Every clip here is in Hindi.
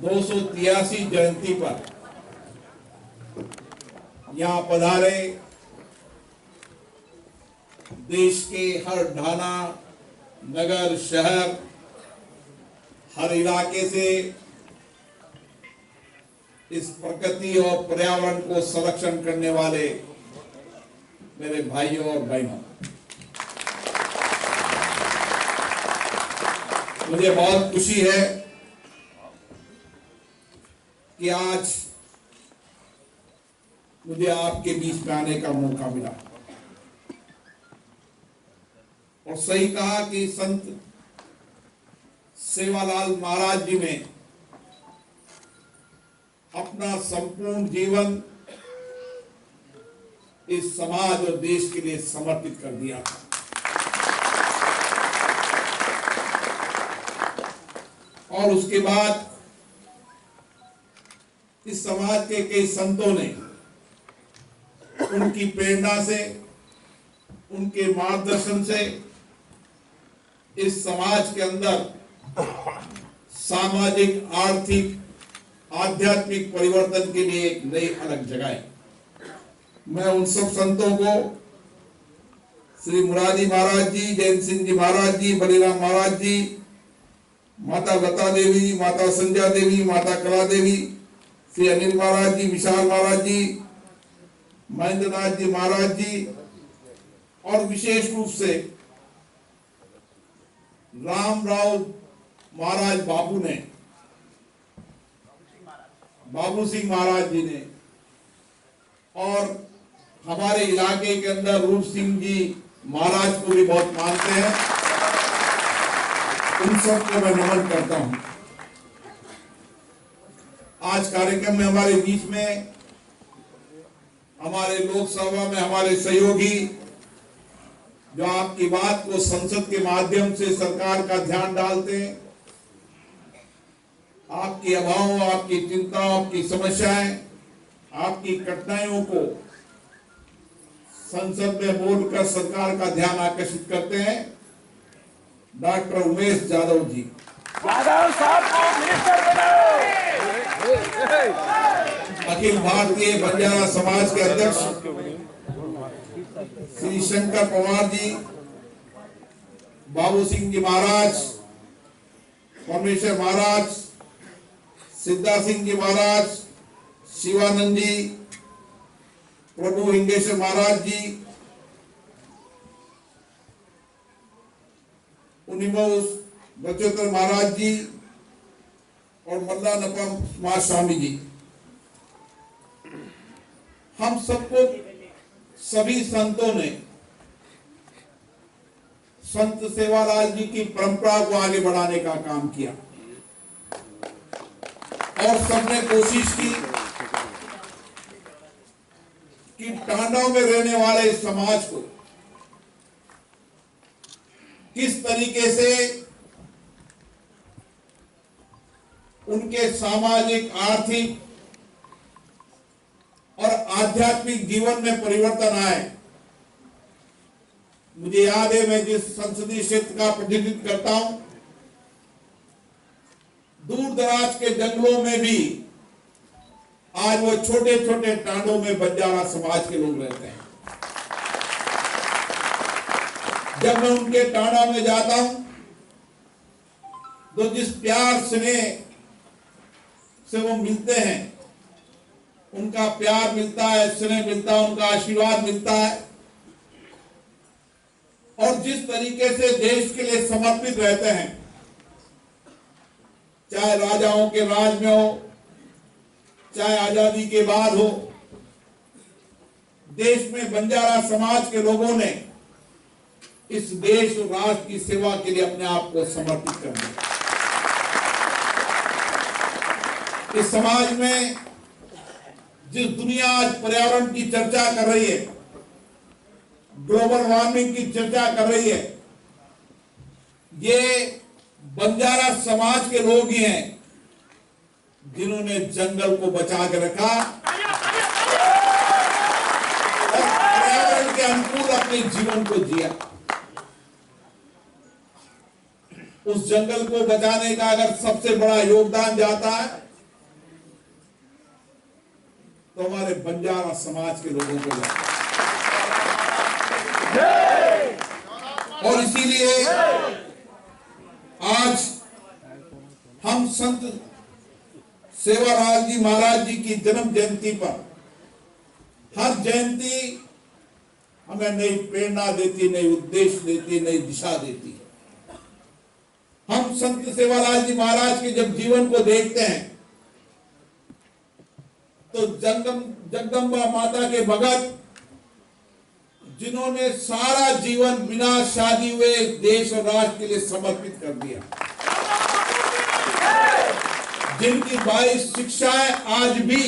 283 जयंती पर यहाँ पधारे देश के हर ढाना, नगर, शहर, हर इलाके से इस प्रकृति और पर्यावरण को संरक्षण करने वाले मेरे भाइयों और बहनों, मुझे बहुत खुशी है कि आज मुझे आपके बीच में आने का मौका मिला। और सही कहा कि संत सेवालाल महाराज जी ने अपना संपूर्ण जीवन इस समाज और देश के लिए समर्पित कर दिया था। और उसके बाद इस समाज के कई संतों ने उनकी प्रेरणा से, उनके मार्गदर्शन से इस समाज के अंदर सामाजिक, आर्थिक, आध्यात्मिक परिवर्तन के लिए एक नई अलग जगाई। मैं उन सब संतों को, श्री मुरारी महाराज जी, जैन सिंह जी महाराज जी, बलिराम महाराज जी, माता लता देवी, माता संध्या देवी, माता कला देवी, श्री अनिल महाराज जी, विशाल महाराज जी, महेंद्र नाथ जी महाराज जी, और विशेष रूप से रामराव महाराज बाबू सिंह महाराज जी ने, और हमारे इलाके के अंदर रूप सिंह जी महाराज को भी बहुत मानते हैं। उन सबको मैं नमन करता हूं। आज कार्यक्रम में हमारे बीच में, हमारे लोकसभा में हमारे सहयोगी, जो आपकी बात को संसद के माध्यम से सरकार का ध्यान डालते हैं, आपकी अभाव, आपकी चिंता, आपकी समस्याएं, आपकी कठिनाइयों को संसद में बोलकर सरकार का ध्यान आकर्षित करते हैं, डॉक्टर उमेश यादव जी। यादव साहब को मिनिस्टर बनाओ। अखिल भारतीय बंजारा समाज के अध्यक्ष श्री शंकर पवार जी, बाबू सिंह जी महाराज, परमेश्वर महाराज, सिद्धा सिंह जी महाराज, शिवानंद जी, प्रभु हिंगेश्वर महाराज जी, उनिमोस बचोतर महाराज जी, और मल्लानप्पा स्वामी जी, हम सबको, सभी संतों ने संत सेवालाल जी की परंपरा को आगे बढ़ाने का काम किया, और सबने कोशिश की कि टांडव में रहने वाले इस समाज को किस तरीके से उनके सामाजिक, आर्थिक और आध्यात्मिक जीवन में परिवर्तन आए। मुझे याद है, मैं जिस संसदीय क्षेत्र का प्रतिनिधित्व करता हूं, दूर दराज के जंगलों में भी आज वो छोटे छोटे टांडों में बंजारा समाज के लोग रहते हैं। जब मैं उनके टांडा में जाता हूं तो जिस प्यार स्नेह से वो मिलते हैं, उनका प्यार मिलता है, स्नेह मिलता है, उनका आशीर्वाद मिलता है, और जिस तरीके से देश के लिए समर्पित रहते हैं, चाहे राजाओं के राज में हो, चाहे आजादी के बाद हो, देश में बंजारा समाज के लोगों ने इस देश और राष्ट्र की सेवा के लिए अपने आप को समर्पित कर दिया। इस समाज में जिस दुनिया आज पर्यावरण की चर्चा कर रही है, ग्लोबल वार्मिंग की चर्चा कर रही है, ये बंजारा समाज के लोग ही हैं जिन्होंने जंगल को बचा के रखा और पर्यावरण के अनुकूल अपने जीवन को जिया। उस जंगल को बचाने का अगर सबसे बड़ा योगदान जाता है तो हमारे बंजारा समाज के लोगों को जाता है। और इसीलिए आज हम संत सेवालाल जी महाराज जी की जन्म जयंती पर हर जयंती हमें नई प्रेरणा देती, नई उद्देश्य देती, नई दिशा देती है। हम संत सेवालाल जी महाराज के जब जीवन को देखते हैं तो जगदम्बा माता के भगत जिन्होंने सारा जीवन बिना शादी हुए देश और राष्ट्र के लिए समर्पित कर दिया, जिनकी 22 शिक्षाएं आज भी,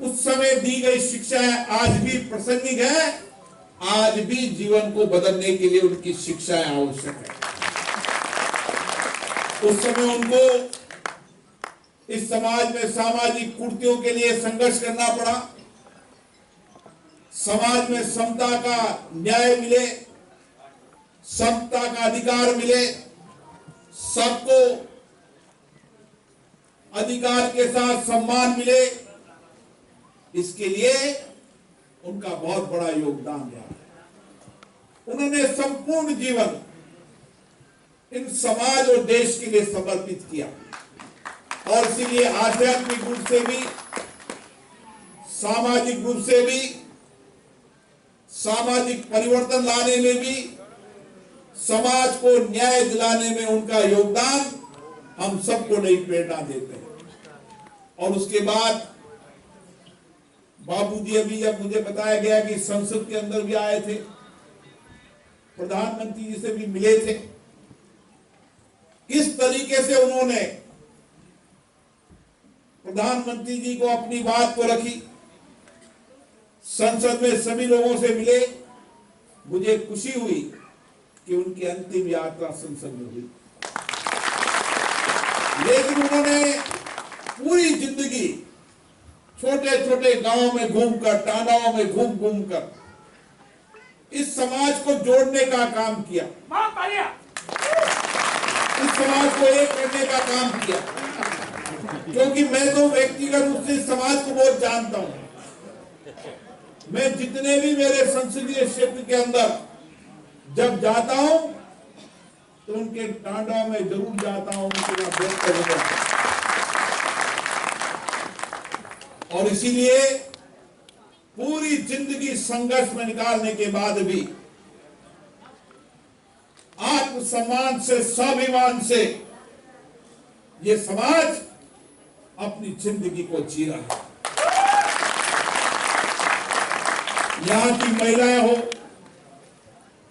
उस समय दी गई शिक्षाएं आज भी प्रासंगिक है, आज भी जीवन को बदलने के लिए उनकी शिक्षाएं आवश्यक है। उस समय उनको इस समाज में सामाजिक कुर्तियों के लिए संघर्ष करना पड़ा, समाज में समता का न्याय मिले, समता का अधिकार मिले, सबको अधिकार के साथ सम्मान मिले, इसके लिए उनका बहुत बड़ा योगदान रहा है। उन्होंने संपूर्ण जीवन इन समाज और देश के लिए समर्पित किया और इसीलिए आध्यात्मिक रूप से भी, सामाजिक रूप से भी, सामाजिक परिवर्तन लाने में भी, समाज को न्याय दिलाने में उनका योगदान हम सबको नई प्रेरणा देते हैं। और उसके बाद बाबूजी अभी जब मुझे बताया गया कि संसद के अंदर भी आए थे, प्रधानमंत्री जी से भी मिले थे, किस तरीके से उन्होंने प्रधानमंत्री जी को अपनी बात को रखी, संसद में सभी लोगों से मिले, मुझे खुशी हुई कि उनकी अंतिम यात्रा संसद में हुई। लेकिन उन्होंने पूरी जिंदगी छोटे छोटे गांवों में घूमकर, टांडाओं में घूम कर इस समाज को जोड़ने का काम किया, इस समाज को एक करने का काम किया। क्योंकि मैं तो व्यक्तिगत रूप से समाज को बहुत जानता हूं। मैं जितने भी मेरे संसदीय क्षेत्र के अंदर जब जाता हूं तो उनके टांडा में जरूर जाता हूं, उनके वहां बैठ कर। और इसीलिए पूरी जिंदगी संघर्ष में निकालने के बाद भी आत्मसम्मान से, स्वाभिमान से ये समाज अपनी जिंदगी को जी रहा है। यहां की महिलाएं हो,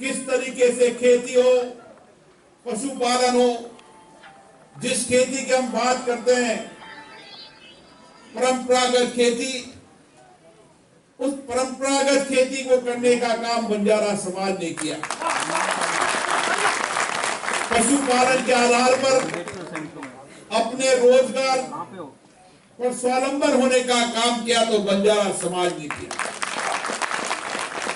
किस तरीके से खेती हो, पशुपालन हो, जिस खेती की हम बात करते हैं परंपरागत खेती, उस परंपरागत खेती को करने का काम बंजारा समाज ने किया। पशुपालन के आधार पर अपने रोजगार पर स्वावलंबन होने का काम किया तो बंजारा समाज ने किया।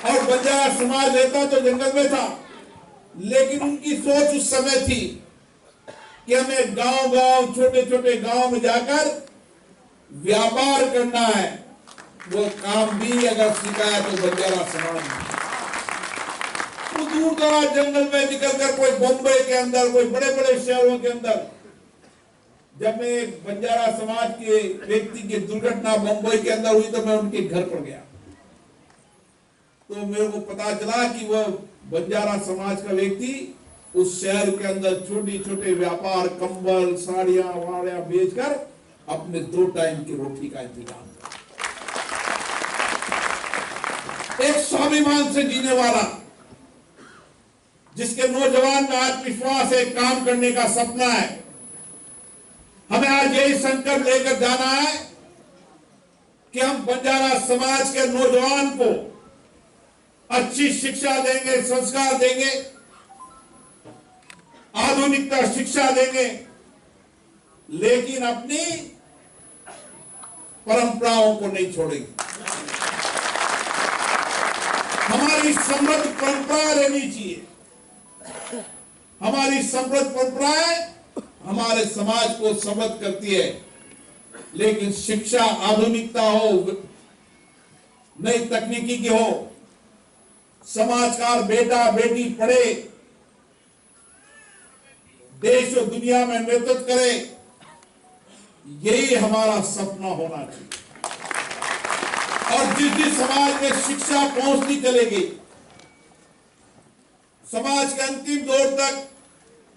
और बंजारा समाज रहता तो जंगल में था, लेकिन उनकी सोच उस समय थी कि हमें गांव-गांव, छोटे-छोटे गांव में जाकर व्यापार करना है। वो काम भी अगर सीखा है तो बंजारा समाज ने। तो दूर दराज जंगल में निकलकर कोई बॉम्बे के अंदर, कोई बड़े बड़े शहरों के अंदर, जब मैं बंजारा समाज के व्यक्ति की दुर्घटना बंबई के अंदर हुई तो मैं उनके घर पर गया, तो मेरे को पता चला कि वह बंजारा समाज का व्यक्ति उस शहर के अंदर छोटे छोटे व्यापार, कंबल, साड़ियां वाड़ियां बेचकर अपने 2 टाइम की रोटी का इंतजाम कर, एक स्वाभिमान से जीने वाला, जिसके नौजवान में आत्मविश्वास है, काम करने का सपना है। हमें आज यही संकल्प लेकर जाना है कि हम बंजारा समाज के नौजवान को अच्छी शिक्षा देंगे, संस्कार देंगे, आधुनिकता शिक्षा देंगे, लेकिन अपनी परंपराओं को नहीं छोड़ेंगे। हमारी समृद्ध परंपरा रहनी चाहिए। हमारी समृद्ध परंपराएं हमारे समाज को समृद्ध करती है। लेकिन शिक्षा आधुनिकता हो, नई तकनीकी की हो, समाज का बेटा बेटी पढ़े, देश और दुनिया में नेतृत्व करे, यही हमारा सपना होना चाहिए। और जिस समाज में शिक्षा पहुंचती चलेगी, समाज के अंतिम दौर तक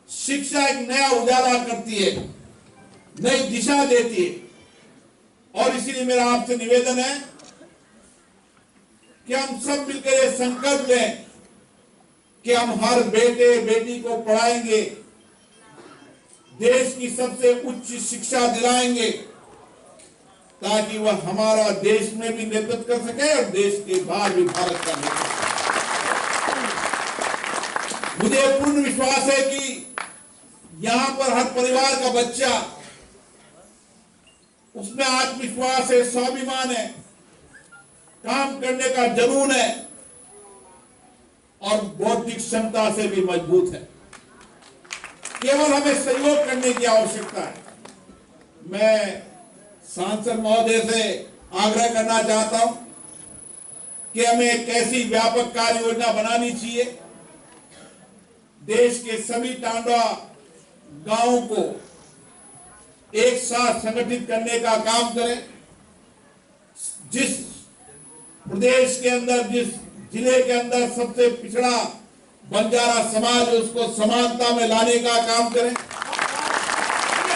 शिक्षा एक नया उजाला करती है, नई दिशा देती है। और इसीलिए मेरा आपसे निवेदन है कि हम सब मिलकर ये संकल्प लें कि हम हर बेटे बेटी को पढ़ाएंगे, देश की सबसे उच्च शिक्षा दिलाएंगे, ताकि वह हमारा देश में भी नेतृत्व कर सके और देश के बाहर भी भारत का नेतृत्व। मुझे पूर्ण विश्वास है कि यहां पर हर परिवार का बच्चा, उसमें आत्मविश्वास है, स्वाभिमान है, काम करने का जुनून है और बौद्धिक क्षमता से भी मजबूत है। केवल हमें सहयोग करने की आवश्यकता है। मैं सांसद महोदय से आग्रह करना चाहता हूं कि हमें एक ऐसी व्यापक कार्य योजना बनानी चाहिए, देश के सभी टांडा गांवों को एक साथ संगठित करने का काम करें। जिस प्रदेश के अंदर, जिस जिले के अंदर सबसे पिछड़ा बंजारा समाज, उसको समानता में लाने का काम करें,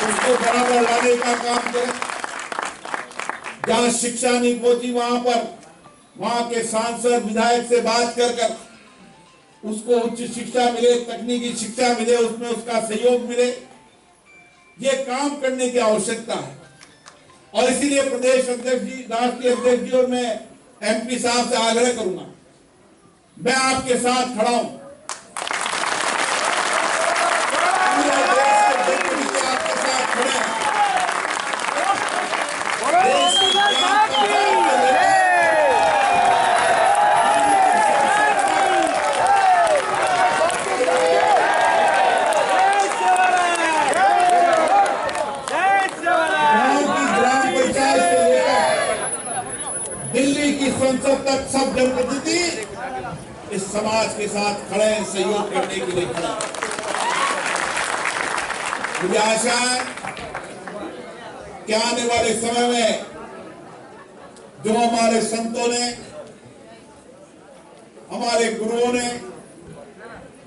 उसको बराबर लाने का काम करें। जहां शिक्षा नहीं पहुंची वहां के सांसद विधायक से बात कर उसको उच्च शिक्षा मिले, तकनीकी शिक्षा मिले, उसमें उसका सहयोग मिले। ये काम करने की आवश्यकता है। और इसीलिए प्रदेश अध्यक्ष जी, राष्ट्रीय अध्यक्ष जी और मैं एमपी साहब से आग्रह करूंगा, मैं आपके साथ खड़ा हूं। आपके साथ खड़े हैं। दिल्ली की संसद तक सब जनप्रतिनिधि इस समाज के साथ खड़े हैं, सहयोग करने के लिए खड़े हैं। मुझे आशा है कि आने वाले समय में जो हमारे संतों ने, हमारे गुरुओं ने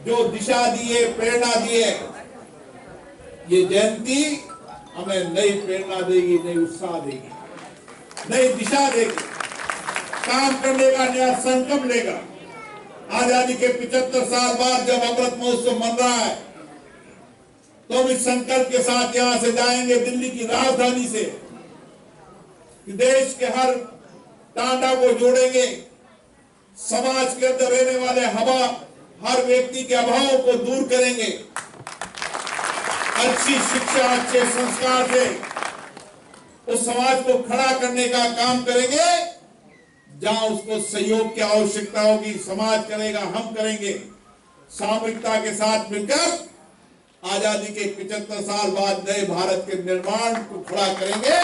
जो दिशा दी है, प्रेरणा दी है, ये जयंती हमें नई प्रेरणा देगी, नई उत्साह देगी, नई दिशा देगी, काम करने का नया संकल्प लेगा। आजादी के 75 साल बाद जब अमृत महोत्सव मन रहा है, तो हम इस संकल्प के साथ यहां से जाएंगे, दिल्ली की राजधानी से, कि देश के हर टांडा को जोड़ेंगे, समाज के अंदर रहने वाले हर व्यक्ति के अभावों को दूर करेंगे, अच्छी शिक्षा, अच्छे संस्कार से उस समाज को खड़ा करने का काम करेंगे। जहां उसको सहयोग की आवश्यकता होगी, समाज करेगा, हम करेंगे। सामूहिकता के साथ मिलकर आजादी के 75 साल बाद नए भारत के निर्माण को खड़ा करेंगे,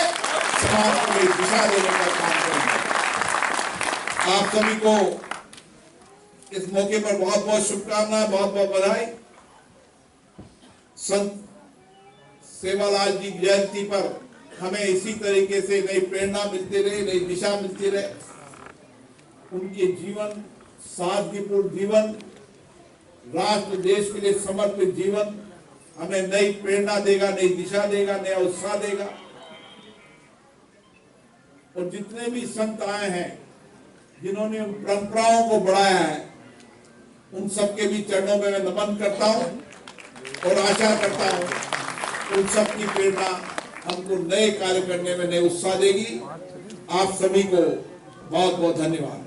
समाज को एक दिशा देने का काम करेंगे। आप सभी को इस मौके पर बहुत बहुत शुभकामनाएं, बहुत बहुत बधाई। संत सेवालाल जी की जयंती पर हमें इसी तरीके से नई प्रेरणा मिलती रहे, नई दिशा मिलती रहे। उनके जीवन, सादगीपूर्ण जीवन, राष्ट्र देश के लिए समर्पित जीवन हमें नई प्रेरणा देगा, नई दिशा देगा, नया उत्साह देगा। और जितने भी संत आए हैं, जिन्होंने उन परंपराओं को बढ़ाया है, उन सबके भी चरणों में मैं नमन करता हूं और आशा करता हूं उन सबकी प्रेरणा हमको नए कार्य करने में नए उत्साह देगी। आप सभी को बहुत बहुत धन्यवाद।